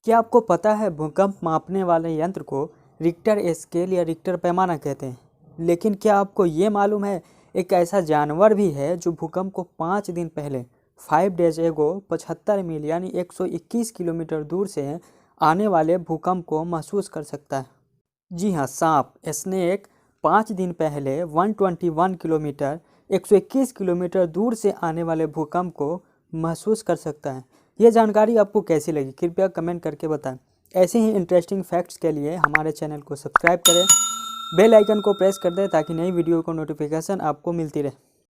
क्या आपको पता है भूकंप मापने वाले यंत्र को रिक्टर स्केल या रिक्टर पैमाना कहते हैं? लेकिन क्या आपको ये मालूम है एक ऐसा जानवर भी है जो भूकंप को 5 दिन पहले 5 days ago 75 मील यानी 121 किलोमीटर दूर से आने वाले भूकंप को महसूस कर सकता है? जी हाँ, सांप स्नेक 5 दिन पहले 121 किलोमीटर 121 किलोमीटर दूर से आने वाले भूकंप को महसूस कर सकता है। ये जानकारी आपको कैसी लगी कृपया कमेंट करके बताएं। ऐसे ही इंटरेस्टिंग फैक्ट्स के लिए हमारे चैनल को सब्सक्राइब करें, बेल आइकन को प्रेस कर दें ताकि नई वीडियो को नोटिफिकेशन आपको मिलती रहे।